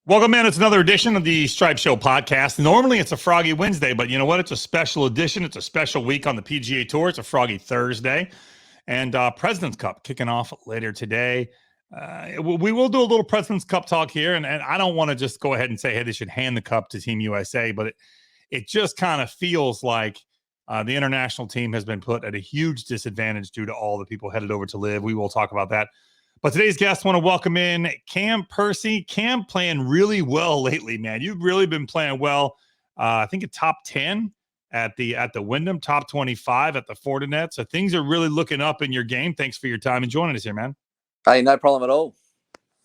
Welcome in. It's another edition of the Stripe Show podcast. Normally it's a Froggy Wednesday, but you know what? It's a special edition. It's a special week on the PGA Tour. It's a Froggy Thursday. And President's Cup kicking off later today. We will do a little President's Cup talk here. And I don't want to just go ahead and say, hey, they should hand the cup to Team USA. But it just kind of feels like the international team has been put at a huge disadvantage due to all the people headed over to LIV. We will talk about that. But today's guest, want to welcome in Cam Percy. Cam playing really well lately, man. You've really been playing well. I think a top 10 at the Wyndham, top 25 at the Fortinet. So things are really looking up in your game. Thanks for your time and joining us here, man. Hey, no problem at all.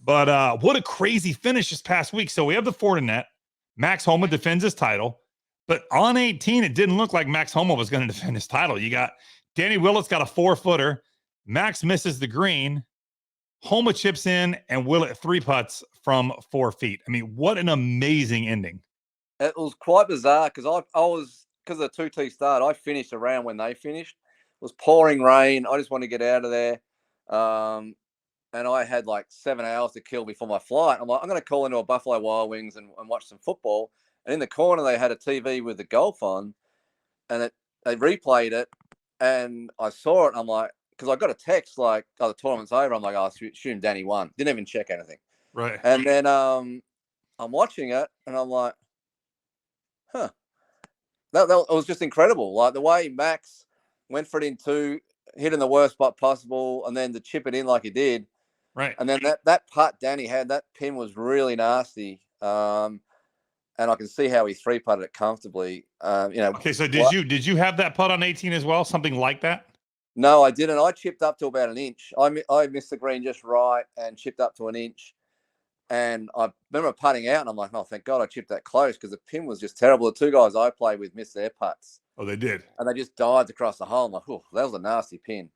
But what a crazy finish this past week. So we have the Fortinet. Max Homa defends his title. But on 18, it didn't look like Max Homa was going to defend his title. You got Danny Willett's got a 4-footer. Max misses the green. Homa chips in and Willett 3-putts from 4 feet. I mean, what an amazing ending. It was quite bizarre because I was, because of the 2T start, I finished around when they finished. It was pouring rain. I just wanted to get out of there. And I had like 7 hours to kill before my flight. I'm like, I'm going to call into a Buffalo Wild Wings and watch some football. And in the corner, they had a TV with the golf on, and they replayed it. And I saw it. And I'm like, because I got a text like, oh, the tournament's over. I'm like, oh, assume Danny won. Didn't even check anything. Right. And then I'm watching it, and I'm like, huh. That was just incredible. Like the way Max went for it in 2, hit in the worst spot possible, and then to chip it in like he did. Right. And then that putt Danny had, that pin was really nasty. And I can see how he 3-putted it comfortably. Okay, so did you have that putt on 18 as well? Something like that? No, I didn't. I chipped up to about an inch. I missed the green just right and chipped up to an inch. And I remember putting out, and I'm like, oh, thank God I chipped that close because the pin was just terrible. The 2 guys I played with missed their putts. Oh, they did? And they just dived across the hole. I'm like, oh, that was a nasty pin.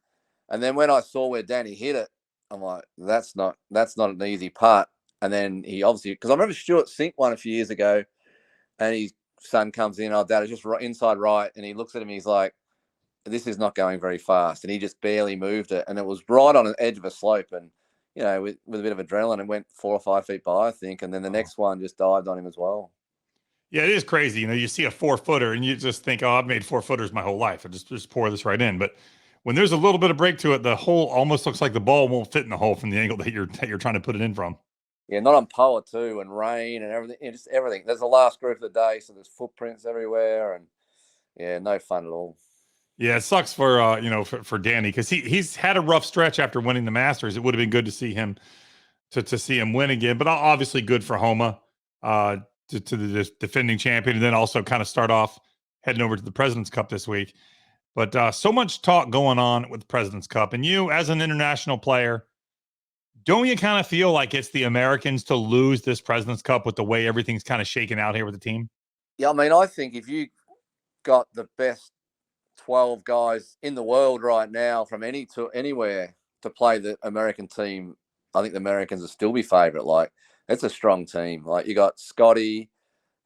And then when I saw where Danny hit it, I'm like, that's not an easy putt. And then he obviously, because I remember Stuart Sink one a few years ago, and his son comes in, oh, Dad, it's just right, inside right. And he looks at him, he's like, this is not going very fast. And he just barely moved it. And it was right on the edge of a slope. And, you know, with a bit of adrenaline, it went 4 or 5 feet by, I think. And then the next one just dived on him as well. Yeah, it is crazy. You know, you see a 4-footer and you just think, oh, I've made 4-footers my whole life. I just pour this right in. But when there's a little bit of break to it, the hole almost looks like the ball won't fit in the hole from the angle that you're trying to put it in from. Yeah, not on power too, and rain and everything. You know, just everything. There's the last group of the day, so there's footprints everywhere, and yeah, no fun at all. Yeah, it sucks for for Danny because he's had a rough stretch after winning the Masters. It would have been good to see him to see him win again, but obviously good for Homa to the defending champion, and then also kind of start off heading over to the President's Cup this week. But so much talk going on with the President's Cup, and you as an international player, don't you kind of feel like it's the Americans to lose this President's Cup with the way everything's kind of shaken out here with the team? Yeah, I mean, I think if you got the best 12 guys in the world right now from anywhere to play the American team, I think the Americans will still be favourite. Like, it's a strong team. Like, you got Scotty,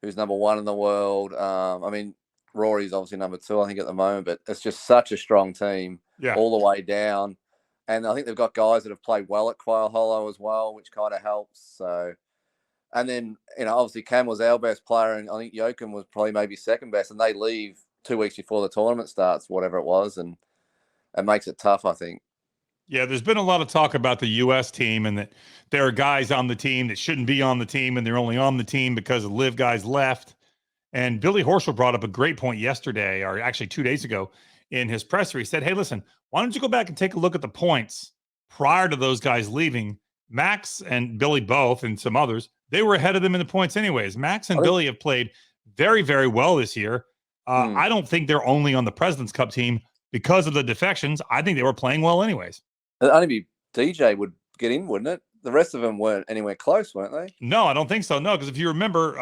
who's number 1 in the world. I mean, Rory's obviously number 2, I think, at the moment, but it's just such a strong team all the way down. And I think they've got guys that have played well at Quail Hollow as well, which kind of helps. So, and then, you know, obviously Cam was our best player, and I think Jochen was probably maybe second best, and they leave 2 weeks before the tournament starts, whatever it was, and it makes it tough, I think. Yeah, there's been a lot of talk about the U.S. team and that there are guys on the team that shouldn't be on the team, and they're only on the team because the LIV guys left. And Billy Horschel brought up a great point yesterday, or actually 2 days ago, in his presser. He said, hey, listen, why don't you go back and take a look at the points prior to those guys leaving? Max and Billy both, and some others, they were ahead of them in the points anyways. Max and Billy have played very, very well this year. I don't think they're only on the President's Cup team because of the defections. I think they were playing well anyways. It'd only be DJ would get in, wouldn't it? The rest of them weren't anywhere close, weren't they? No, I don't think so. No, because if you remember,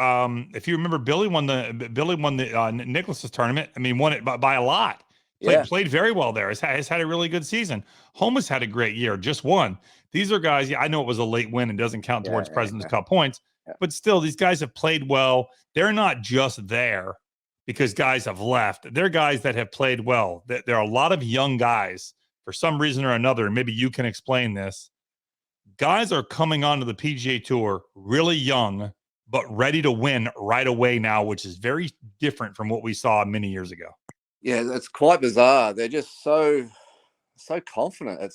Billy won the Nicklaus's tournament. I mean, won it by a lot. Played very well there. Has had a really good season. Homa's had a great year, just won. These are guys, I know it was a late win and doesn't count towards President's Cup points, but still, these guys have played well. They're not just there because guys have left. They're guys that have played well. There are a lot of young guys for some reason or another, and maybe you can explain this. Guys are coming onto the PGA Tour really young but ready to win right away now, which is very different from what we saw many years ago. Yeah, it's quite bizarre. They're just so confident.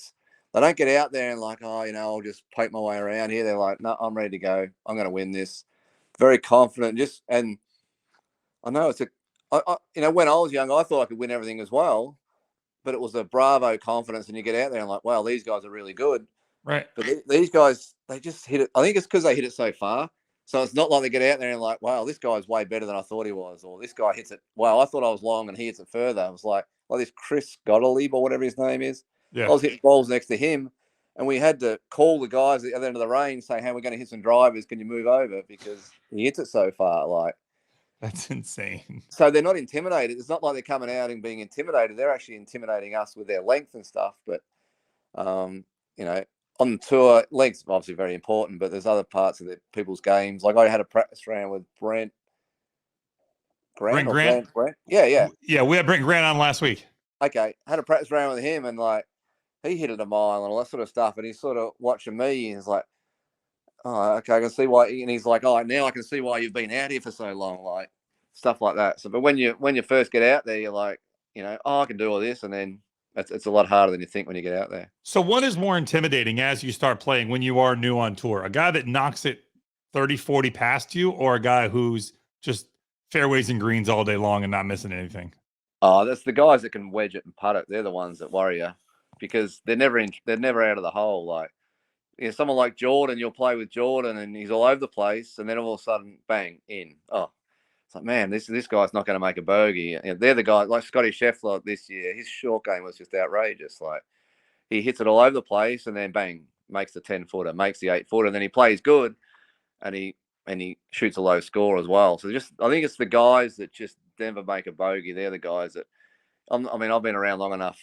They don't get out there and like, oh, I'll just poke my way around here. They're like, no, I'm ready to go. I'm going to win this. Very confident. And I know when I was young, I thought I could win everything as well, but it was a bravo confidence, and you get out there and like, wow, these guys are really good. Right. But these guys, they just hit it. I think it's because they hit it so far. So it's not like they get out there and like, wow, this guy's way better than I thought he was, or this guy hits it. Wow, I thought I was long and he hits it further. I was like this Chris Gottlieb or whatever his name is. Yeah. I was hitting balls next to him, and we had to call the guys at the other end of the range saying, hey, we're going to hit some drivers. Can you move over? Because he hits it so far. Like, that's insane. So they're not intimidated. It's not like they're coming out and being intimidated. They're actually intimidating us with their length and stuff. But, on the tour, length's obviously very important, but there's other parts of people's games. Like I had a practice round with Brent. Brent? Yeah. Yeah, we had Brent Grant on last week. Okay. Had a practice round with him, and like he hit it a mile and all that sort of stuff. And he's sort of watching me, and he's like, oh, okay, I can see why. And he's like, oh, now I can see why you've been out here for so long, like stuff like that. So, but when you first get out there, you're like, oh, I can do all this, and then it's a lot harder than you think when you get out there. So what is more intimidating as you start playing when you are new on tour? A guy that knocks it 30, 40 past you, or a guy who's just fairways and greens all day long and not missing anything? Oh, that's the guys that can wedge it and putt it. They're the ones that worry you, because they're never out of the hole. Like, someone like Jordan, you'll play with Jordan and he's all over the place, and then all of a sudden, bang, in. Oh, it's like, man, this guy's not going to make a bogey. They're the guys like Scotty Scheffler this year. His short game was just outrageous. Like, he hits it all over the place, and then bang, makes the 10-footer, makes the 8-footer, and then he plays good, and he shoots a low score as well. So I think it's the guys that just never make a bogey. They're the guys that, I've been around long enough.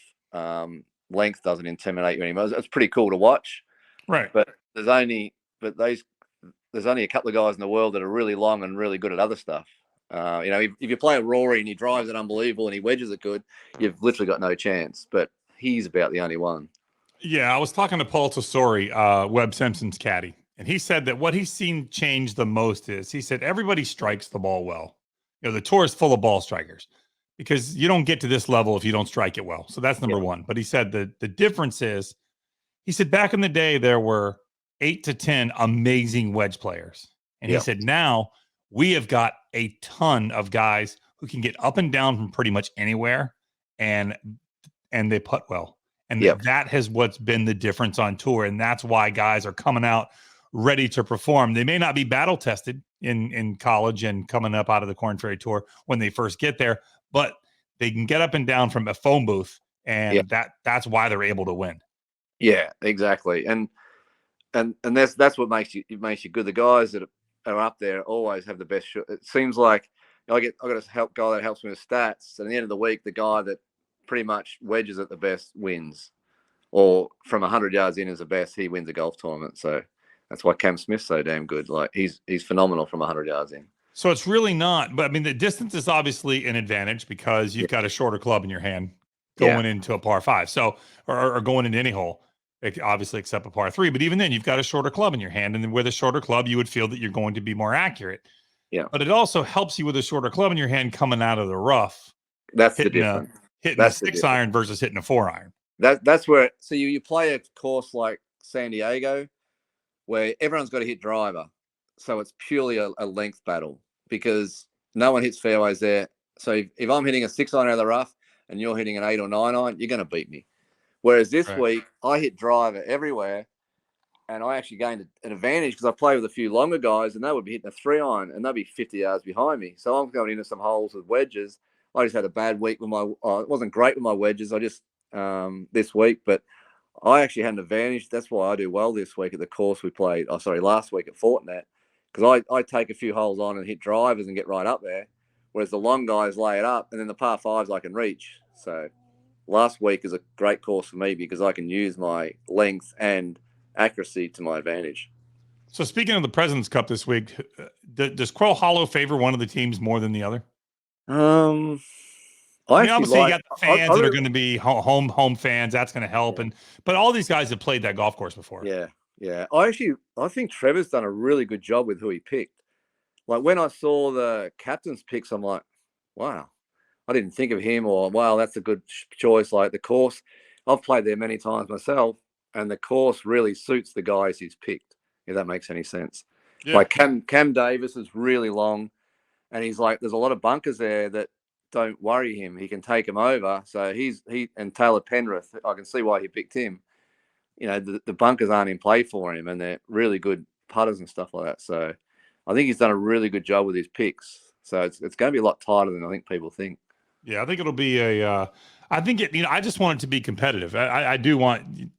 Length doesn't intimidate you anymore. It's pretty cool to watch. Right. But there's only a couple of guys in the world that are really long and really good at other stuff. If you play a Rory and he drives it unbelievable and he wedges it good, you've literally got no chance. But he's about the only one. Yeah, I was talking to Paul Tesori, Webb Simpson's caddy, and he said that what he's seen change the most is, he said, everybody strikes the ball well. The tour is full of ball strikers because you don't get to this level if you don't strike it well. So that's number one. But he said the difference is, he said back in the day, there were 8 to 10 amazing wedge players. And he said, now we have got a ton of guys who can get up and down from pretty much anywhere, and they putt well. And that has what's been the difference on tour. And that's why guys are coming out ready to perform. They may not be battle tested in college and coming up out of the Korn Ferry Tour when they first get there, but they can get up and down from a phone booth, and that's why they're able to win. Yeah, exactly. And that's what makes you good. The guys that are up there always have the best shot. It seems like I got a guy that helps me with stats, and at the end of the week, the guy that pretty much wedges at the best wins, or from 100 yards in is the best, he wins a golf tournament. So that's why Cam Smith's so damn good. Like, he's phenomenal from 100 yards in. So it's really not, but the distance is obviously an advantage because you've got a shorter club in your hand going into a par 5. So, or going into any hole, obviously except a par 3. But even then, you've got a shorter club in your hand, and then with a shorter club, you would feel that you're going to be more accurate. Yeah. But it also helps you with a shorter club in your hand coming out of the rough. That's the difference. Hitting a 6-iron versus hitting a 4-iron. That's where. So you play a course like San Diego, where everyone's got to hit driver. So it's purely a length battle because no one hits fairways there. So if I'm hitting a 6-iron out of the rough and you're hitting an 8 or 9-iron, you're going to beat me. Whereas this week, I hit driver everywhere, and I actually gained an advantage because I play with a few longer guys, and they would be hitting a 3-iron, and they'd be 50 yards behind me. So I'm going into some holes with wedges. I just had a bad week with it wasn't great with my wedges. I just this week, but I actually had an advantage. That's why I do well this week at the course we played. Last week at Fortinet, because I take a few holes on and hit drivers and get right up there, whereas the long guys lay it up, and then the par 5s I can reach. So last week is a great course for me because I can use my length and accuracy to my advantage. So speaking of the President's Cup this week, does Quail Hollow favor one of the teams more than the other? Obviously you got the fans that are going to be home fans. That's going to help, but all these guys have played that golf course before. Yeah. I think Trevor's done a really good job with who he picked. like when I saw the captain's picks, I'm like, wow, I didn't think of him, or wow, that's a good choice. Like the course, I've played there many times myself, and the course really suits the guys he's picked, if that makes any sense. Yeah. Like Cam Davis is really long, and he's like, there's a lot of bunkers there that don't worry him. He can take them over. So he and Taylor Penrith, I can see why he picked him. You know, the bunkers aren't in play for him, and they're really good putters and stuff like that. So I think he's done a really good job with his picks. So it's going to be a lot tighter than I think people think. Yeah, I think it'll be I think it. I just want it to be competitive. I do want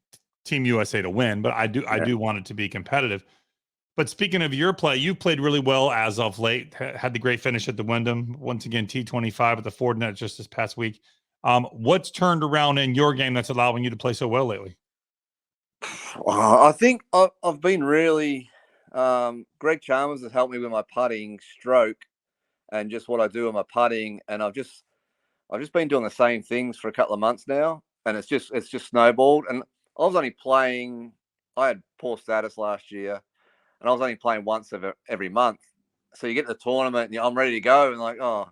Team USA to win, but I do want it to be competitive. But speaking of your play, you played really well as of late. Had the great finish at the Wyndham. Once again, T25 at the Fordnet just this past week. What's turned around in your game that's allowing you to play so well lately? I think I've been really. Greg Chalmers has helped me with my putting stroke, and just what I do with my putting, and I've just been doing the same things for a couple of months now, and it's just snowballed. And I was only playing. I had poor status last year, and I was only playing once every month. So you get to the tournament, and I'm ready to go, and like, oh,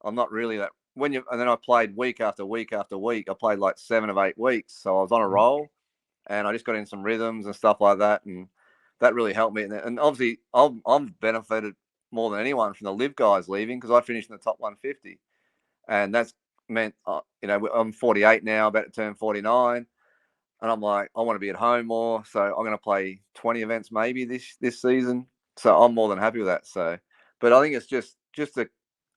I'm not really that. And then I played week after week after week. I played like 7 of 8 weeks, so I was on a roll, and I just got in some rhythms and stuff like that, and that really helped me. And obviously, I'm benefited more than anyone from the LIV guys leaving, because I finished in the top 150. And that's meant, I'm 48 now, about to turn 49. And I'm like, I want to be at home more. So I'm going to play 20 events maybe this season. So I'm more than happy with that. So, but I think it's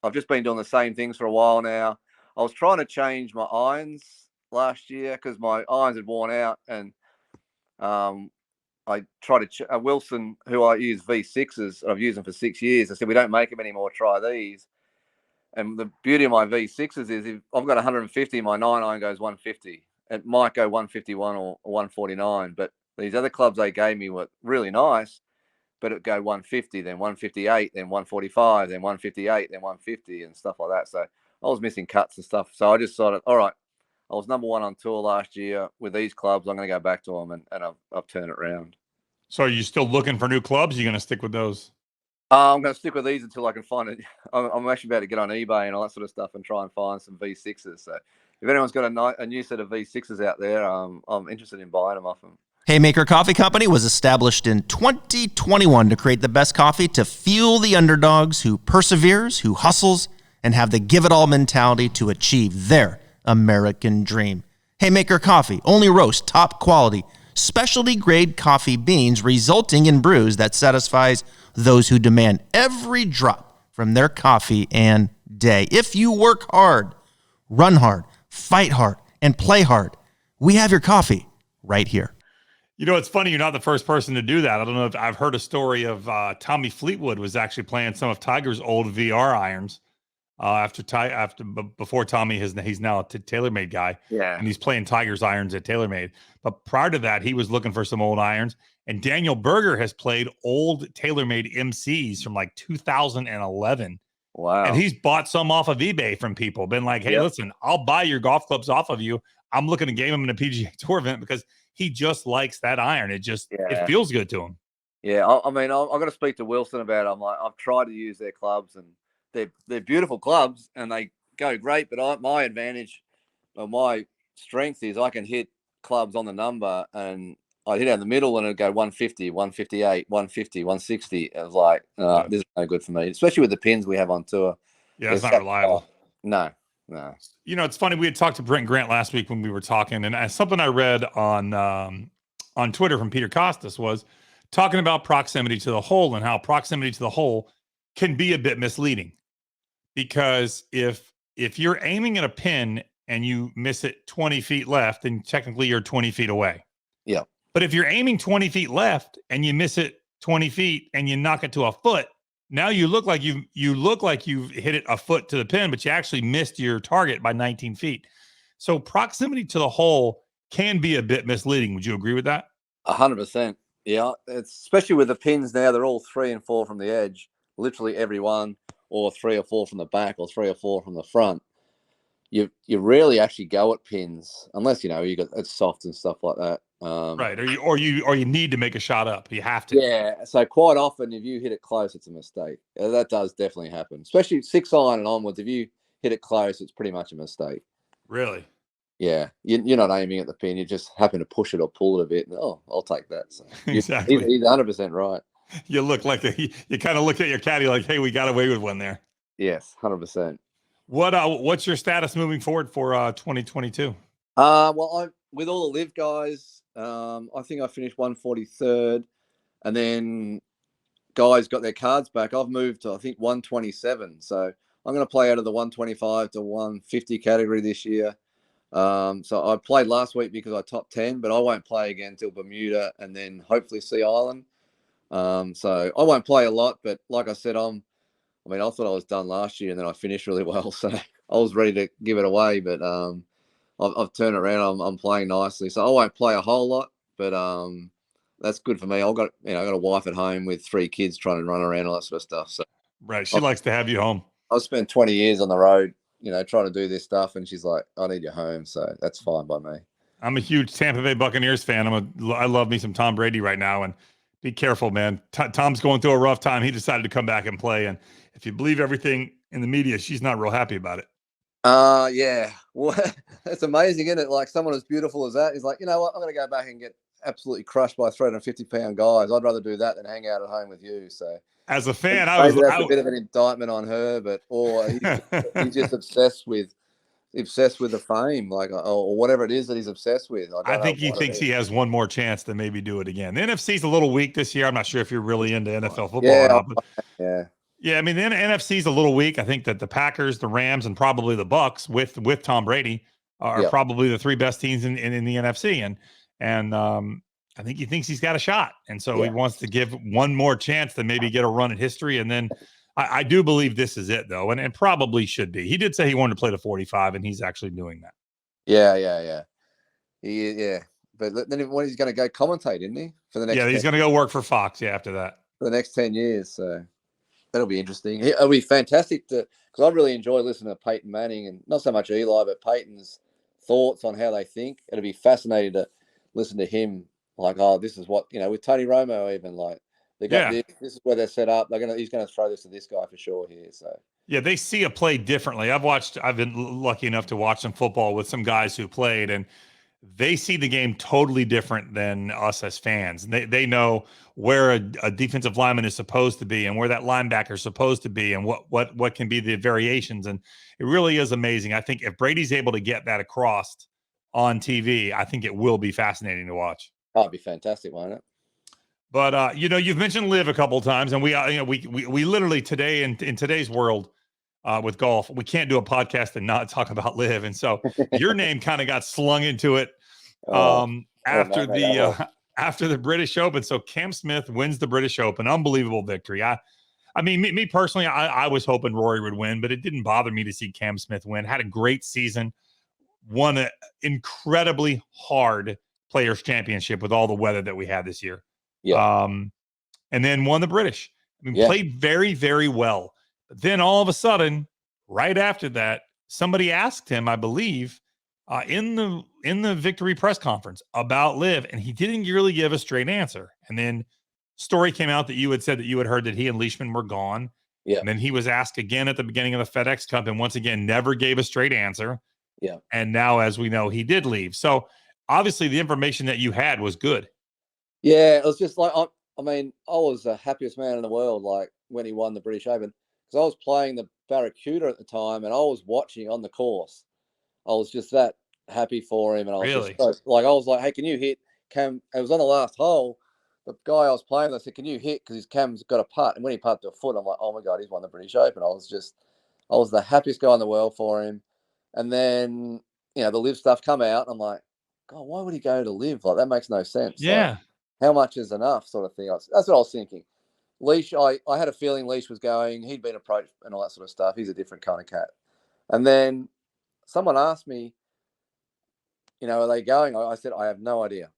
I've just been doing the same things for a while now. I was trying to change my irons last year because my irons had worn out. And I tried to, Wilson, who I use V6s, I've used them for 6 years. I said, we don't make them anymore. Try these. And the beauty of my V6s is if I've got 150, my 9-iron goes 150. It might go 151 or 149, but these other clubs they gave me were really nice, but it go 150, then 158, then 145, then 158, then 150 and stuff like that. So I was missing cuts and stuff. So I just sort of, all right, I was number 1 on tour last year with these clubs. I'm going to go back to them, and I've turned it around. So are you still looking for new clubs? Or are you going to stick with those? I'm going to stick with these until I can find it. I'm actually about to get on eBay and all that sort of stuff and try and find some V6s. So if anyone's got a new set of V6s out there, I'm interested in buying them off them. Haymaker Coffee Company was established in 2021 to create the best coffee to fuel the underdogs who perseveres, who hustles, and have the give-it-all mentality to achieve their American dream. Haymaker Coffee only roasts top quality, specialty-grade coffee beans, resulting in brews that satisfies those who demand every drop from their coffee and day. If you work hard, run hard, fight hard, and play hard, we have your coffee right here. It's funny, you're not the first person to do that. I don't know if I've heard a story of Tommy Fleetwood was actually playing some of Tiger's old VR irons before Tommy he's now a TaylorMade guy. Yeah. And he's playing Tiger's irons at TaylorMade. But prior to that, he was looking for some old irons. And Daniel Berger has played old TaylorMade MCs from like 2011. Wow. And he's bought some off of eBay from people, been like, hey, listen, I'll buy your golf clubs off of you. I'm looking to game him in a PGA Tour event because he just likes that iron. It feels good to him. Yeah, I mean, I've got to speak to Wilson about it. I'm like, I've tried to use their clubs, and they're beautiful clubs, and they go great. But my advantage, or my strength is I can hit clubs on the number, and I hit out in the middle, and it'd go 150, 158, 150, 160. It was like, this is no good for me, especially with the pins we have on tour. Yeah, it's not reliable. No. It's funny. We had talked to Brent Grant last week when we were talking, and something I read on Twitter from Peter Costas was talking about proximity to the hole and how proximity to the hole can be a bit misleading, because if you're aiming at a pin and you miss it 20 feet left, then technically you're 20 feet away. Yeah. But if you're aiming 20 feet left and you miss it 20 feet and you knock it to a foot, now you look like you've hit it a foot to the pin, but you actually missed your target by 19 feet. So proximity to the hole can be a bit misleading. Would you agree with that? 100%. Yeah, it's especially with the pins now. They're all 3 and 4 from the edge, literally every one, or 3 or 4 from the back, or 3 or 4 from the front. You rarely actually go at pins unless you got it's soft and stuff like that. Right. Or you need to make a shot up. You have to. Yeah. So quite often, if you hit it close, it's a mistake. That does definitely happen, especially 6-iron and onwards. If you hit it close, it's pretty much a mistake. Really? Yeah. You're not aiming at the pin. You just happen to push it or pull it a bit. And, I'll take that. So Exactly. he's 100% right. You look like you kind of look at your caddy like, hey, we got away with one there. Yes, 100%. What's your status moving forward for 2022? Well, with all the LIV guys, I think I finished 143rd, and then guys got their cards back. I've moved to, I think, 127. So I'm going to play out of the 125 to 150 category this year. So I played last week because I top 10, but I won't play again until Bermuda and then hopefully Sea Island. So I won't play a lot, but like I said, I thought I was done last year and then I finished really well. So I was ready to give it away, but I've turned it around. I'm playing nicely. So I won't play a whole lot, but that's good for me. I got a wife at home with 3 kids trying to run around, all that sort of stuff. So right. She likes to have you home. I've spent 20 years on the road, trying to do this stuff. And she's like, I need you home. So that's fine by me. I'm a huge Tampa Bay Buccaneers fan. I love me some Tom Brady right now, and be careful, man. Tom's going through a rough time. He decided to come back and play, and if you believe everything in the media, she's not real happy about it. Yeah. Well, it's amazing, isn't it? Like someone as beautiful as that is like, you know what? I'm going to go back and get absolutely crushed by 350-pound guys. I'd rather do that than hang out at home with you. So as a fan, that's a bit of an indictment on her, or he's just obsessed with the fame, like, or whatever it is that he's obsessed with. I think he thinks he has one more chance to maybe do it again. The NFC's a little weak this year. I'm not sure if you're really into NFL football or not, but yeah. I mean, the NFC's a little weak. I think that the Packers, the Rams, and probably the Bucks with Tom Brady are probably the 3 best teams in the NFC. And I think he thinks he's got a shot. And so he wants to give one more chance to maybe get a run at history. And then I do believe this is it, though, and probably should be. He did say he wanted to play to 45, and he's actually doing that. Yeah. But then when he's going to go commentate, isn't he? For the next he's going to go work for Fox, after that. For the next 10 years, so that'll be interesting. It'll be fantastic because I really enjoy listening to Peyton Manning, and not so much Eli, but Peyton's thoughts on how they think. It'll be fascinating to listen to him, like, this is what, with Tony Romo even, like, they got this is where they're set up. He's gonna throw this to this guy for sure here. So yeah, they see a play differently. I've been lucky enough to watch some football with some guys who played, and they see the game totally different than us as fans. They know where a defensive lineman is supposed to be and where that linebacker is supposed to be and what can be the variations. And it really is amazing. I think if Brady's able to get that across on TV, I think it will be fascinating to watch. Oh, it'd be fantastic, won't it? But you've mentioned LIV a couple of times, and we literally today in today's world with golf, we can't do a podcast and not talk about LIV, and so your name kind of got slung into it after the British Open. So Cam Smith wins the British Open, unbelievable victory. I mean, me personally, I was hoping Rory would win, but it didn't bother me to see Cam Smith win. Had a great season, won an incredibly hard Players Championship with all the weather that we had this year. Yeah. And then won the British. I mean, played very, very well. But then all of a sudden, right after that, somebody asked him, I believe, in the victory press conference about LIV, and he didn't really give a straight answer. And then story came out that you had said that you had heard that he and Leishman were gone. Yeah. And then he was asked again at the beginning of the FedEx Cup, and once again, never gave a straight answer. Yeah. And now, as we know, he did leave. So obviously the information that you had was good. Yeah, it was just like, I was the happiest man in the world, like, when he won the British Open, because I was playing the Barracuda at the time, and I was watching on the course. I was just that happy for him, and I was just I was like, hey, can you hit Cam? It was on the last hole. The guy I was playing with, I said, can you hit? Because his Cam's got a putt, and when he putted to a foot, I'm like, oh my God, he's won the British Open. I was the happiest guy in the world for him. And then, the LIV stuff come out, and I'm like, God, why would he go to LIV? Like, that makes no sense. Yeah. Like, how much is enough, sort of thing. That's what I was thinking. Leish, I had a feeling Leish was going. He'd been approached and all that sort of stuff. He's a different kind of cat. And then someone asked me, are they going? I said, I have no idea.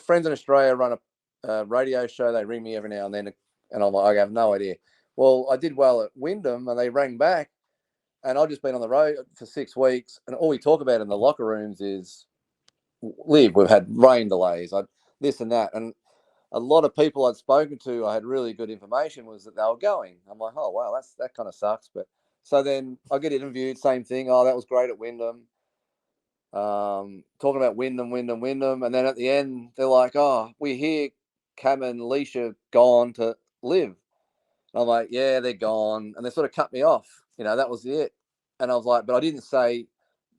Friends in Australia run a radio show. They ring me every now and then, and I'm like, I have no idea. Well, I did well at Wyndham, and they rang back, and I've just been on the road for 6 weeks, and all we talk about in the locker rooms is LIV, we've had rain delays, this and that. And a lot of people I'd spoken to, I had really good information, was that they were going. I'm like, oh, wow, that kind of sucks. But so then I get interviewed, same thing. Oh, that was great at Wyndham. Talking about Wyndham. And then at the end, they're like, oh, we hear Cam and Leisha gone to LIV. I'm like, yeah, they're gone. And they sort of cut me off. That was it. And I was like, but I didn't say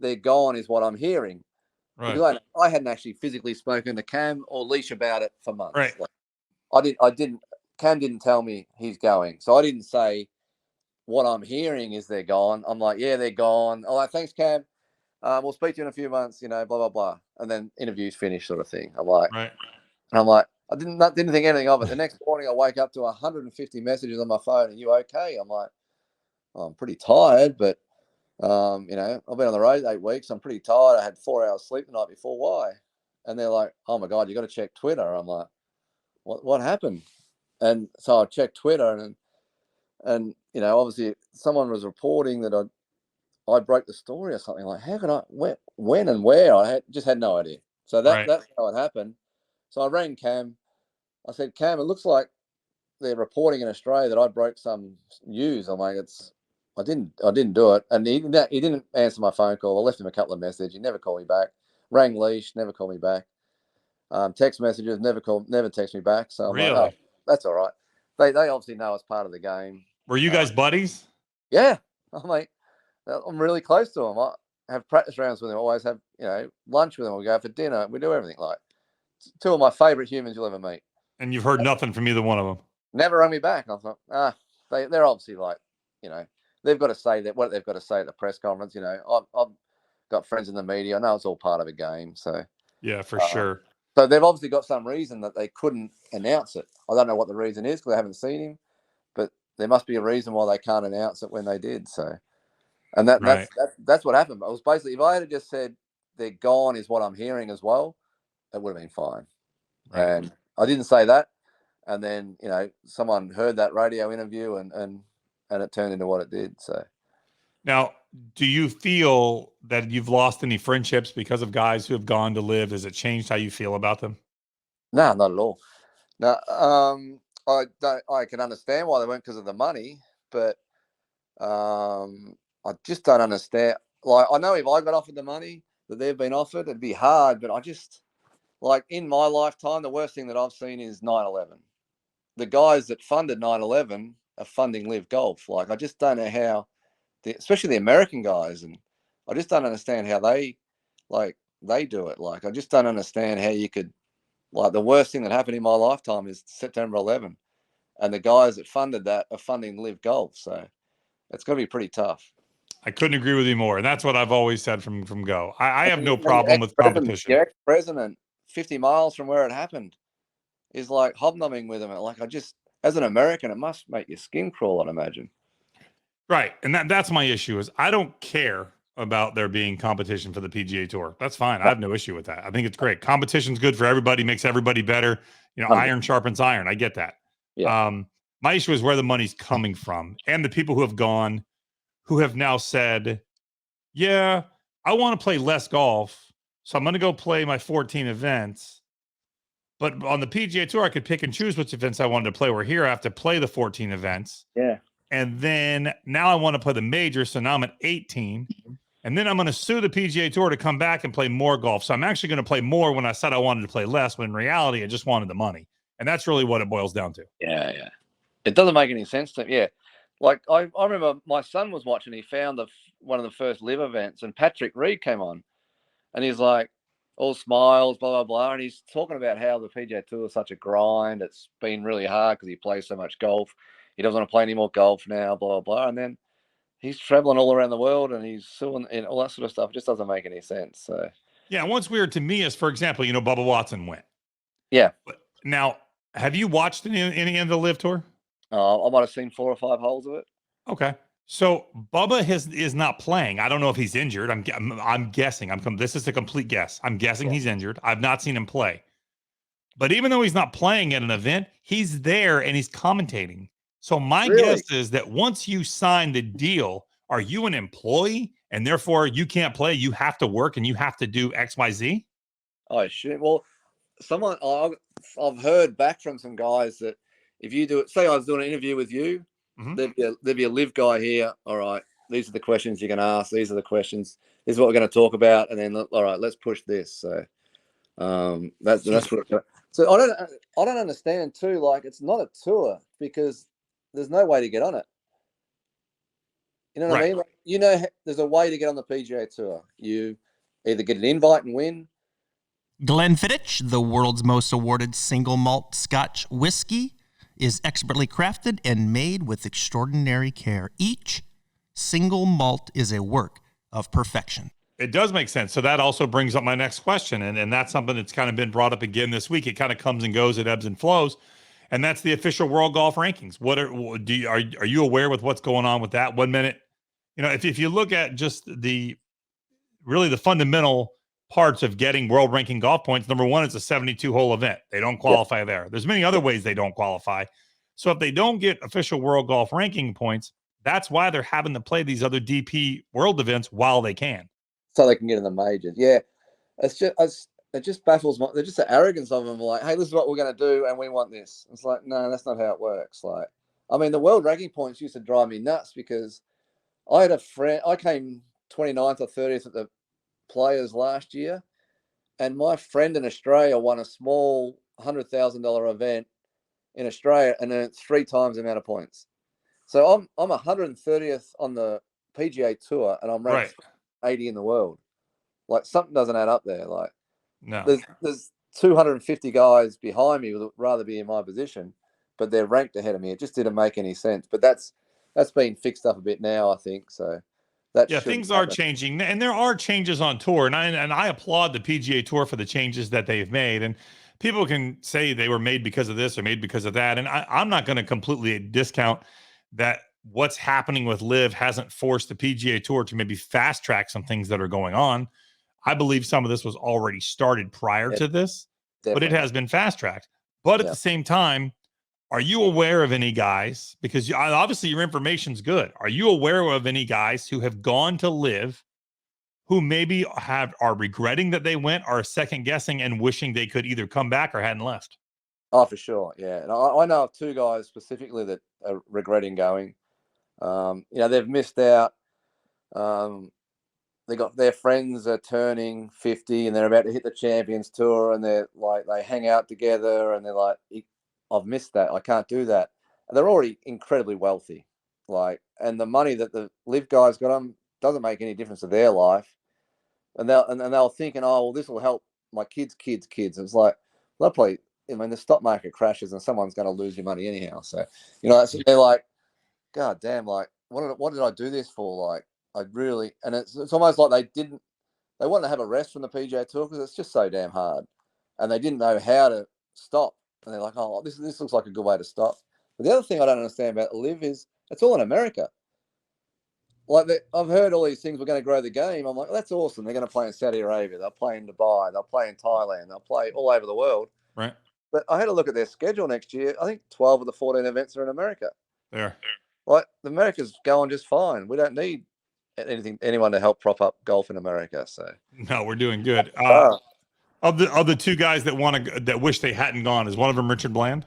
they're gone is what I'm hearing. Right. Because I hadn't actually physically spoken to Cam or Leash about it for months. Right. Cam didn't tell me he's going. So I didn't say what I'm hearing is they're gone. I'm like, yeah, they're gone. Oh, thanks, Cam. We'll speak to you in a few months, blah, blah, blah. And then interviews finished, sort of thing. I'm like, right. And I'm like, I didn't think anything of it. The next morning I wake up to 150 messages on my phone. Are you okay? I'm like, oh, I'm pretty tired, but I've been on the road 8 weeks. I'm pretty tired. I had 4 hours sleep the night before. Why? And they're like, oh my God, you got to check Twitter. I'm like, what happened? And so I checked Twitter and obviously someone was reporting that I broke the story or something. Like, how can I, when and where? I just had no idea. So that's how it happened. So I rang Cam. I said, Cam, it looks like they're reporting in Australia that I broke some news. I'm like, I didn't do it. And he didn't answer my phone call. I left him a couple of messages. He never called me back. Rang Leash, never called me back. Text messages, never text me back. So I'm like, oh, that's all right. They obviously know it's part of the game. Were you guys buddies? Yeah. I'm like, I'm really close to him. I have practice rounds with him. I always have, lunch with him. We go for dinner. We do everything. Like, two of my favorite humans you'll ever meet. And you've heard nothing from either one of them? Never rung me back. I thought, they're obviously like, they've got to say that what they've got to say at the press conference. I've got friends in the media. I know it's all part of a game. So yeah, for sure. So they've obviously got some reason that they couldn't announce it. I don't know what the reason is because I haven't seen him, but there must be a reason why they can't announce it when they did. So, and that's what happened. But it was basically, if I had just said they're gone is what I'm hearing as well, it would have been fine. Right. And I didn't say that. And then, someone heard that radio interview and it turned into what it did. So now, do you feel that you've lost any friendships because of guys who have gone to LIV? Has it changed how you feel about them? No, not at all. No, I can understand why they went because of the money, but I just don't understand. Like, I know if I got offered the money that they've been offered, it'd be hard, but I just, like, in my lifetime, the worst thing that I've seen is 9/11. The guys that funded 9/11 are funding LIV Golf. Like, I just don't know how, especially the American guys, and I just don't understand how they do it. Like, I just don't understand how you could, like, the worst thing that happened in my lifetime is September 11, and the guys that funded that are funding LIV Golf. So it's going to be pretty tough. I couldn't agree with you more. And that's what I've always said from go. I have no problem with competition. Your ex-president, 50 miles from where it happened, is like hobnobbing with him. Like, as an American, it must make your skin crawl, I'd imagine. Right. And that's my issue is I don't care about there being competition for the PGA Tour. That's fine. I have no issue with that. I think it's great. Competition's good for everybody, makes everybody better. Iron sharpens iron. I get that. Yeah. My issue is where the money's coming from and the people who have gone, who have now said, yeah, I want to play less golf, so I'm going to go play my 14 events. But on the PGA Tour, I could pick and choose which events I wanted to play. Where here, I have to play the 14 events. Yeah. And then now I want to play the major, so now I'm at 18. And then I'm going to sue the PGA Tour to come back and play more golf. So I'm actually going to play more when I said I wanted to play less, when in reality, I just wanted the money. And that's really what it boils down to. Yeah, yeah. It doesn't make any sense to me. Yeah. Like, I remember my son was watching. He found one of the first LIV events, and Patrick Reed came on. And he's like, all smiles, blah, blah, blah. And he's talking about how the PGA Tour is such a grind. It's been really hard because he plays so much golf. He doesn't want to play any more golf now, blah, blah, blah. And then he's traveling all around the world and he's suing and all that sort of stuff. It just doesn't make any sense. So yeah, what's weird to me is, for example, Bubba Watson went. Yeah. But now, have you watched any of the LIV Tour? I might have seen 4 or 5 holes of it. Okay. So Bubba is not playing. I don't know if he's injured. I'm guessing. This is a complete guess. I'm guessing he's injured. I've not seen him play. But even though he's not playing at an event, he's there and he's commentating. So my guess is that once you sign the deal, are you an employee and therefore you can't play? You have to work and you have to do X, Y, Z? I assume. Well, I've heard back from some guys that if you do it, say I was doing an interview with you, there'd be a live guy here. All right, these are the questions you can ask. These are the questions. This is what we're going to talk about, and then all right, let's push this. So that's what. So I don't understand too. Like it's not a tour because there's no way to get on it. You know what I mean? Like, there's a way to get on the PGA Tour. You either get an invite and win. Glenfiddich, the world's most awarded single malt Scotch whiskey, is expertly crafted and made with extraordinary care. Each single malt is a work of perfection. It does make sense. So that also brings up my next question. And that's something that's kind of been brought up again this week. It kind of comes and goes, it ebbs and flows. And that's the official world golf rankings. Are you aware with what's going on with that? 1 minute, if you look at just the fundamental parts of getting world ranking golf points, number one, it's a 72 hole event. They don't qualify there. There's many other ways they don't qualify. So if they don't get official world golf ranking points, that's why they're having to play these other DP world events while they can. So they can get in the majors. Yeah. It just baffles they're just the arrogance of them. Like, hey, this is what we're going to do, and we want this. It's like, no, that's not how it works. Like, I mean, the world ranking points used to drive me nuts because I had a friend. I came 29th or 30th at the Players last year, and my friend in Australia won a small $100,000 event in Australia and earned 3 times the amount of points. So I'm 130th on the PGA Tour, and I'm ranked 80 in the world. Like something doesn't add up there. Like, no, there's 250 guys behind me who would rather be in my position, but they're ranked ahead of me. It just didn't make any sense. But that's been fixed up a bit now, I think. So things are changing, and there are changes on tour, and I applaud the PGA Tour for the changes that they've made. And people can say they were made because of this or made because of that, and I'm not going to completely discount that. What's happening with LIV hasn't forced the PGA Tour to maybe fast track some things that are going on. I believe some of this was already started prior to this, but it has been fast tracked. But at the same time, are you aware of any guys, because obviously your information's good, are you aware of any guys who have gone to LIV who maybe are regretting that they went, are second guessing and wishing they could either come back or hadn't left? Oh, for sure. Yeah. And I know of 2 guys specifically that are regretting going. They've missed out. They got their friends are turning 50 and they're about to hit the Champions Tour, and they're like, they hang out together and they're like, I've missed that. I can't do that. And they're already incredibly wealthy. Like, and the money that the LIV guys got them doesn't make any difference to their life. And they're thinking, oh, well, this will help my kids. And it's like, they'll play. I mean, the stock market crashes and someone's going to lose your money anyhow. So, they're like, God damn, like, what did I do this for? Like, and it's almost like they want to have a rest from the PGA Tour because it's just so damn hard. And they didn't know how to stop. And they're like, oh, this looks like a good way to stop. But the other thing I don't understand about LIV is it's all in America. Like, I've heard all these things, we're going to grow the game. I'm like, that's awesome. They're going to play in Saudi Arabia. They'll play in Dubai. They'll play in Thailand. They'll play all over the world. Right. But I had a look at their schedule next year. I think 12 of the 14 events are in America. There. Like, America's going just fine. We don't need anyone to help prop up golf in America. So no, we're doing good. Of the 2 guys that wish they hadn't gone, is one of them Richard Bland?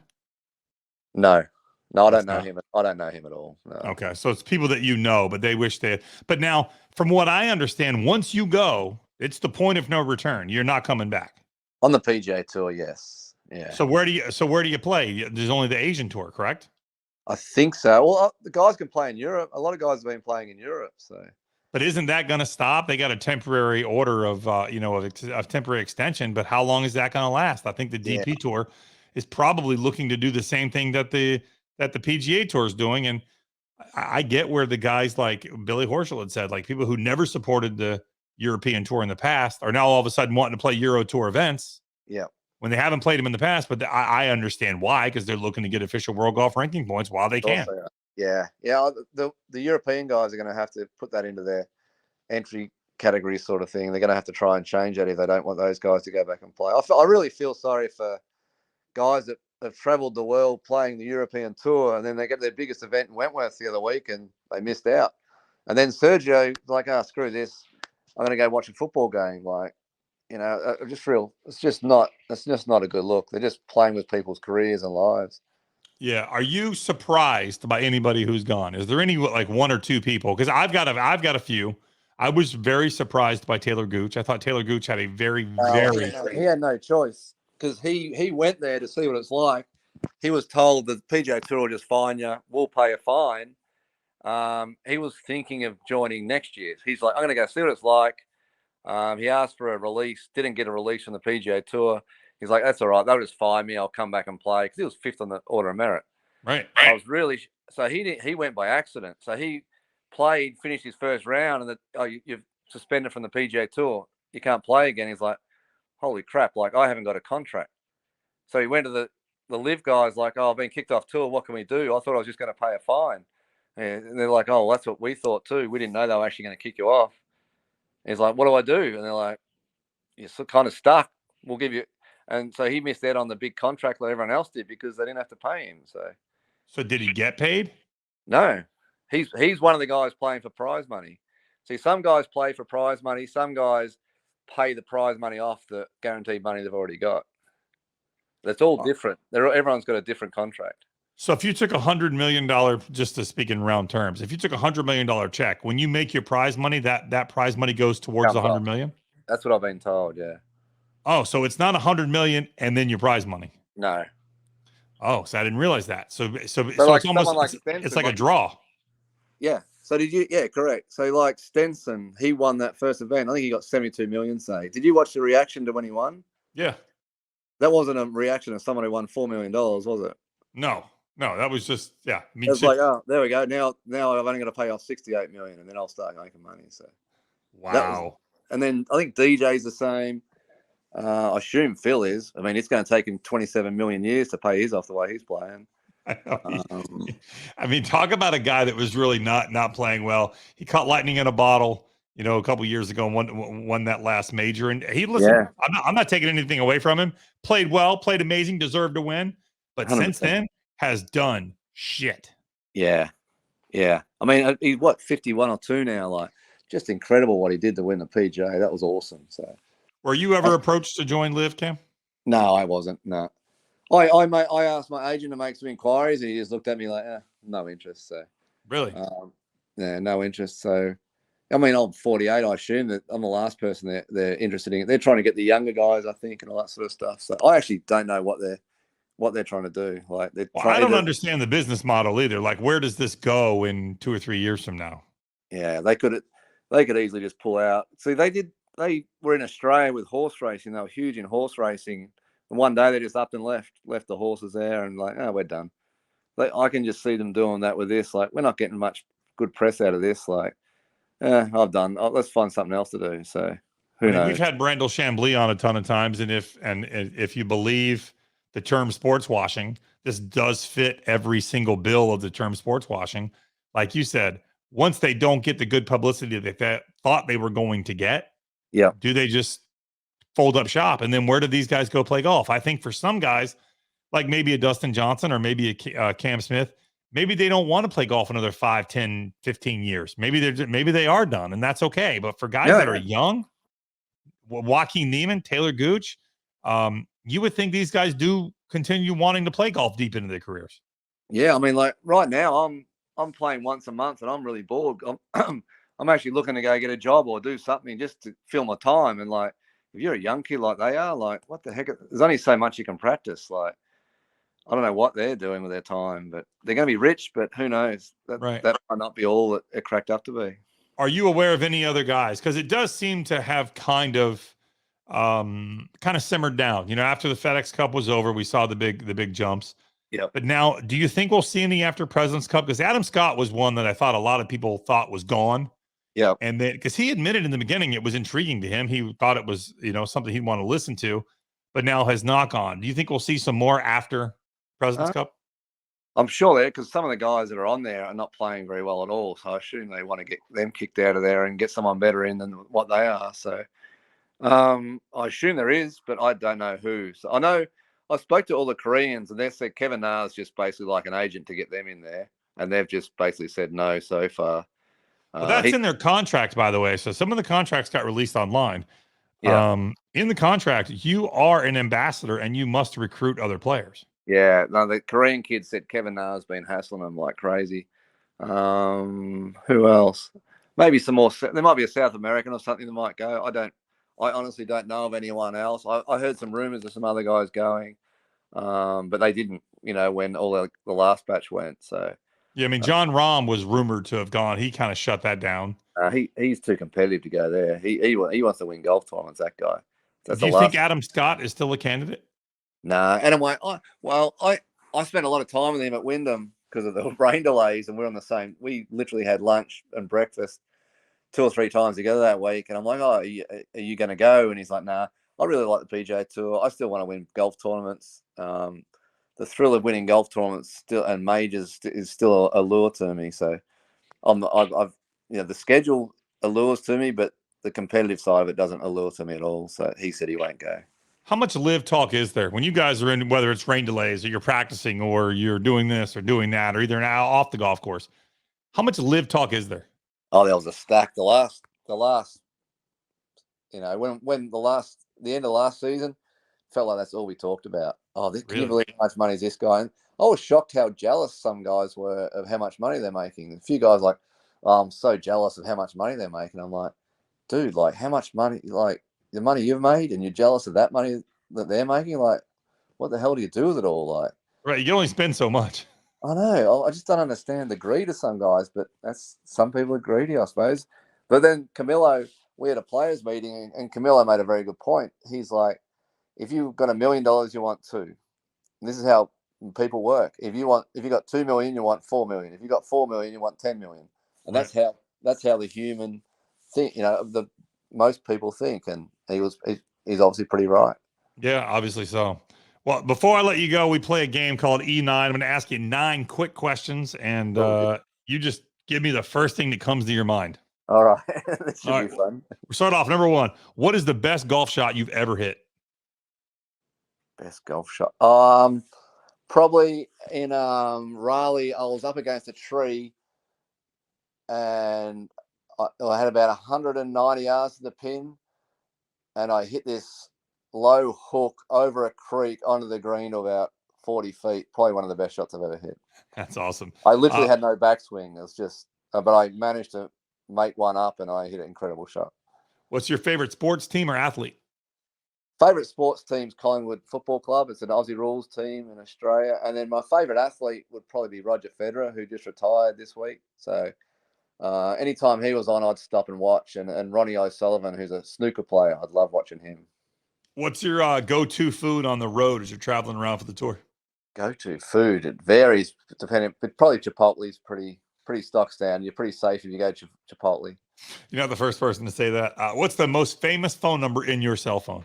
No, I don't know him. I don't know him at all. No. Okay, so it's people that but they wish they had. But now, from what I understand, once you go, it's the point of no return. You're not coming back. On the PGA Tour, yes. Yeah. So where do you play? There's only the Asian Tour, correct? I think so. Well, the guys can play in Europe. A lot of guys have been playing in Europe. So, but isn't that going to stop? They got a temporary order of temporary extension. But how long is that going to last? I think the DP Tour is probably looking to do the same thing that the PGA Tour is doing. And I get where the guys like Billy Horschel had said, like, people who never supported the European Tour in the past are now all of a sudden wanting to play Euro Tour events. Yeah. When they haven't played them in the past, but I understand why, because they're looking to get official world golf ranking points while they can. Yeah. The European guys are going to have to put that into their entry category sort of thing. They're going to have to try and change that if they don't want those guys to go back and play. I really feel sorry for guys that have traveled the world playing the European Tour, and then they get their biggest event in Wentworth the other week and they missed out. And then Sergio, like, screw this. I'm going to go watch a football game. Like, You know, it's just not a good look. They're just playing with people's careers and lives. Yeah. Are you surprised by anybody who's gone? Is there any like one or two people? Because I've got a few. I was very surprised by Taylor Gooch. I thought Taylor Gooch had a He had no choice because he went there to see what it's like. He was told that the PGA Tour will just fine you. We'll pay a fine. He was thinking of joining next year. He's like, I'm going to go see what it's like. He asked for a release, didn't get a release from the PGA Tour. He's like, that's all right. They'll just fine me. I'll come back and play because he was fifth on the order of merit. right. I was really so he went by accident. So he played, finished his first round, and you've suspended from the PGA Tour. You can't play again. He's like, holy crap! Like I haven't got a contract. So he went to the LIV guys like, oh, I've been kicked off tour. What can we do? I thought I was just going to pay a fine. And they're like, oh, that's what we thought too. We didn't know they were actually going to kick you off. And he's like, what do I do? And they're like, you're kind of stuck. We'll give you. And so he missed out on the big contract that everyone else did because they didn't have to pay him. So did he get paid? No, he's one of the guys playing for prize money. See, some guys play for prize money. Some guys pay the prize money off the guaranteed money they've already got. That's all different. Everyone's got a different contract. So if you took $100 million, just to speak in round terms, if you took $100 million check, when you make your prize money, that prize money goes towards the $100 million? That's what I've been told, yeah. Oh, so it's not $100 million and then your prize money. No. Oh, so I didn't realize that. So like it's almost like Stenson, it's like a draw. Yeah. So yeah, correct. So like Stenson, he won that first event. I think he got 72 million, say. Did you watch the reaction to when he won? Yeah. That wasn't a reaction of someone who won $4 million, was it? No, that was just, yeah. I mean, it was like, oh, there we go. Now I've only got to pay off 68 million and then I'll start making money. So wow. And then I think DJ's the same. I assume Phil is. I mean, it's going to take him 27 million years to pay his off the way he's playing. I mean, talk about a guy that was really not playing well. He caught lightning in a bottle, a couple of years ago and won that last major. And Yeah. I'm not taking anything away from him. Played well, played amazing, deserved to win. But 100%. Since then has done shit. Yeah. Yeah. I mean, he's 51 or 2 now. Like, just incredible what he did to win the PGA. That was awesome. So, were you ever approached to join LIV, Cam? No, I wasn't. No. I asked my agent to make some inquiries. And he just looked at me like, no interest. So really, yeah, no interest. So, I mean, I'm 48. I assume that I'm the last person they're interested in. They're trying to get the younger guys, I think, and all that sort of stuff. So I actually don't know what they're trying to do. Like, I don't understand the business model either. Like, where does this go in 2 or 3 years from now? Yeah, they could easily just pull out. See, they were in Australia with horse racing. They were huge in horse racing. And one day they just up and left the horses there and like, we're done. I can just see them doing that with this. Like, we're not getting much good press out of this. Like, I've done. Let's find something else to do. So who knows? We've had Brandel Chambly on a ton of times, and if you believe the term sports washing, this does fit every single bill of the term sports washing. Like you said, once they don't get the good publicity that they thought they were going to get, do they just fold up shop? And then where do these guys go play golf? I think for some guys, like maybe a Dustin Johnson or maybe a Cam Smith, maybe they don't want to play golf another 5, 10, 15 years. Maybe they are done, and that's okay. But for guys that are young, Joaquin Neiman, Taylor Gooch, you would think these guys do continue wanting to play golf deep into their careers. Yeah, I mean, like right now, I'm playing once a month, and I'm really bored. I'm actually looking to go get a job or do something just to fill my time. And like, if you're a young kid like they are, like, what the heck? There's only so much you can practice. Like, I don't know what they're doing with their time, but they're going to be rich. But who knows? That might not be all that it cracked up to be. Are you aware of any other guys? Because it does seem to have kind of simmered down. After the FedEx Cup was over, we saw the big jumps. Yeah. But now, do you think we'll see any after President's Cup? Because Adam Scott was one that I thought a lot of people thought was gone. Yeah. And then, because he admitted in the beginning it was intriguing to him, he thought it was, something he'd want to listen to, but now has knock on. Do you think we'll see some more after President's Cup? I'm sure because some of the guys that are on there are not playing very well at all. So I assume they want to get them kicked out of there and get someone better in than what they are. So I assume there is, but I don't know who. So I know I spoke to all the Koreans and they said Kevin Na is just basically like an agent to get them in there. And they've just basically said no so far. Well, that's in their contract, by the way. So some of the contracts got released online. Yeah. in the contract, you are an ambassador and you must recruit other players. Yeah, no, the Korean kid said Kevin Na's been hassling him like crazy. Who else? Maybe some more. There might be a South American or something that might go. I honestly don't know of anyone else. I heard some rumors of some other guys going, but they didn't. When all the last batch went. So yeah, I mean, John Rahm was rumored to have gone. He kind of shut that down. he's too competitive to go there. He wants to win golf tournaments. That guy. That's Do you think Adam Scott is still a candidate? Nah, and I'm like, I spent a lot of time with him at Wyndham because of the rain delays, and we're on the same. We literally had lunch and breakfast 2 or 3 times together that week, and I'm like, oh, are you going to go? And he's like, nah, I really like the PGA Tour. I still want to win golf tournaments. The thrill of winning golf tournaments still and majors is still a lure to me. So I've the schedule allures to me, but the competitive side of it doesn't allure to me at all. So he said he won't go. How much live talk is there when you guys are in, whether it's rain delays or you're practicing or you're doing this or doing that, or either now off the golf course? How much live talk is there? Oh, there was a stack. The last, when the end of last season, felt like that's all we talked about. Oh, can you believe how much money is this guy? And I was shocked how jealous some guys were of how much money they're making. A few guys like, oh, I'm so jealous of how much money they're making. I'm like, dude, like how much money, like the money you've made, and you're jealous of that money that they're making. Like, what the hell do you do with it all? Like, right, you can only spend so much. I know. I just don't understand the greed of some guys, but some people are greedy, I suppose. But then Camilo, we had a players meeting, and Camilo made a very good point. He's like, if you've got $1 million, you want 2. And this is how people work. If you got 2 million, you want 4 million. If you got 4 million, you want 10 million. And right. that's how the human think. Most people think, and he's obviously pretty right. Yeah, obviously so. Well, before I let you go, we play a game called E9. I'm going to ask you 9 quick questions, and you just give me the first thing that comes to your mind. All right. This should be fun. We'll start off. Number 1, what is the best golf shot you've ever hit? Best golf shot? Probably in Raleigh, I was up against a tree, and I had about 190 yards to the pin, and I hit this low hook over a creek onto the green to about 40 feet. Probably one of the best shots I've ever hit. That's awesome. I literally had no backswing. It was just, but I managed to make one up, and I hit an incredible shot. What's your favorite sports team or athlete? Favorite sports team's Collingwood Football Club. It's an Aussie rules team in Australia. And then my favorite athlete would probably be Roger Federer, who just retired this week. So anytime he was on, I'd stop and watch. And Ronnie O'Sullivan, who's a snooker player, I'd love watching him. What's your go-to food on the road as you're traveling around for the tour? Go-to food, it varies depending, but probably Chipotle's pretty stock stand. You're pretty safe if you go to Chipotle. You're not the first person to say that. What's the most famous phone number in your cell phone?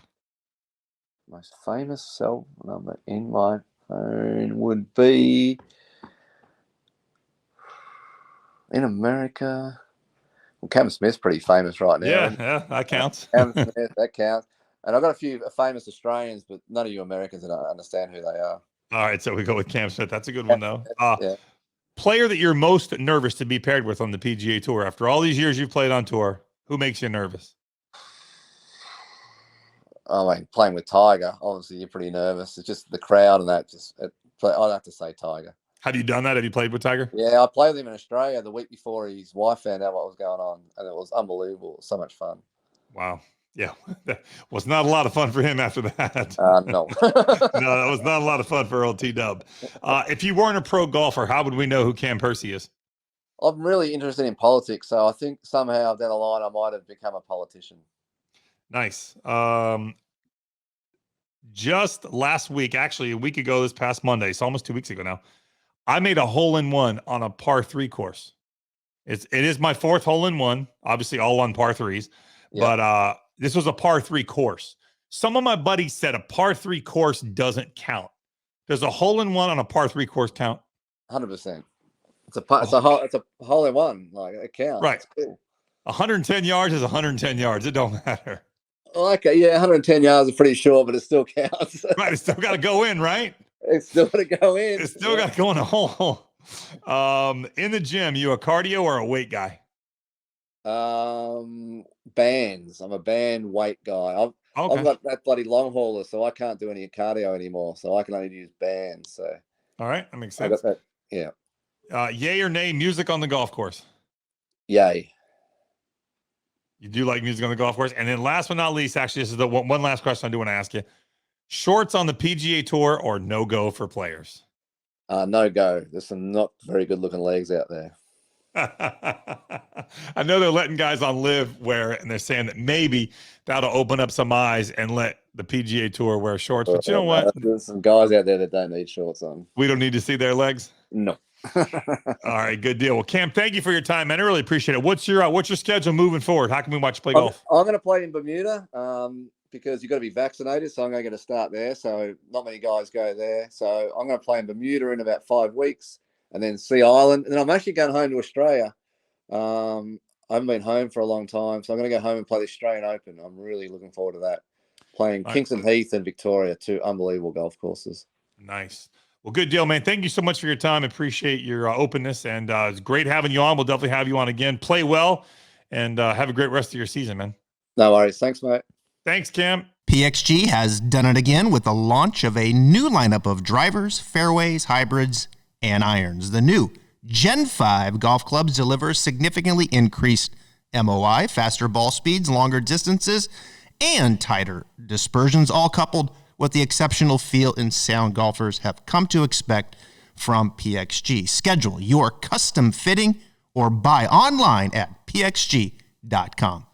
Most famous cell number in my phone would be in America. Well, Cam Smith's pretty famous right now. Yeah, that counts. Cam Smith, that counts. And I've got a few famous Australians, but none of you Americans don't understand who they are. All right, so we go with Cam Smith. That's a good one, though. Yeah. Player that you're most nervous to be paired with on the PGA Tour after all these years you've played on tour, who makes you nervous? I mean, playing with Tiger, obviously you're pretty nervous. It's just the crowd and that. I'd have to say Tiger. Have you done that? Have you played with Tiger? Yeah, I played with him in Australia the week before his wife found out what was going on, and it was unbelievable. It was so much fun. Wow. Yeah, that was not a lot of fun for him after that. No. No, that was not a lot of fun for old T-Dub. If you weren't a pro golfer, how would we know who Cam Percy is? I'm really interested in politics, so I think somehow down the line I might have become a politician. Nice. Just last week, actually a week ago, this past Monday, so almost 2 weeks ago now, I made a hole-in-one on a par 3 course. It is my 4th hole-in-one, obviously all on par 3s, but this was a par 3 course. Some of my buddies said a par 3 course doesn't count. Does a hole-in-one on a par 3 course count? 100%. It's a hole-in-one. Like, it counts. Right. It's cool. 110 yards is 110 yards. It don't matter. Okay, yeah, 110 yards is pretty short, but it still counts. Right, it's still got to go in, right? It's still got to go in. It's still got to go in a hole. In the gym, you a cardio or a weight guy? Bands. I'm a band weight guy. Okay. I've got that bloody long hauler, so I can't do any cardio anymore. So I can only use bands. So All right. That makes I sense. got that. Yeah. Yay or nay, music on the golf course? Yay. You do like music on the golf course? And then last but not least, actually, this is the one last question I do want to ask you. Shorts on the PGA Tour or no go for players? No go. There's some not very good looking legs out there. I know they're letting guys on LIV wear it, and they're saying that maybe that'll open up some eyes and let the PGA Tour wear shorts. But you know what? There's some guys out there that don't need shorts on. We don't need to see their legs. No. All right, good deal. Well, Cam, thank you for your time, man. I really appreciate it. What's your schedule moving forward? How can we watch you play golf? I'm going to play in Bermuda because you've got to be vaccinated, so I'm going to get a start there. So not many guys go there. So I'm going to play in Bermuda in about 5 weeks, and then Sea Island, and then I'm actually going home to Australia. I haven't been home for a long time, so I'm going to go home and play the Australian Open. I'm really looking forward to that. Playing Kingston Heath and Victoria, 2 unbelievable golf courses. Nice. Well, good deal, man. Thank you so much for your time. Appreciate your openness, and it's great having you on. We'll definitely have you on again. Play well, and have a great rest of your season, man. No worries. Thanks, mate. Thanks, Cam. PXG has done it again with the launch of a new lineup of drivers, fairways, hybrids, and irons. The new Gen 5 golf clubs deliver significantly increased MOI, faster ball speeds, longer distances, and tighter dispersions, all coupled with the exceptional feel and sound golfers have come to expect from PXG. Schedule your custom fitting or buy online at pxg.com.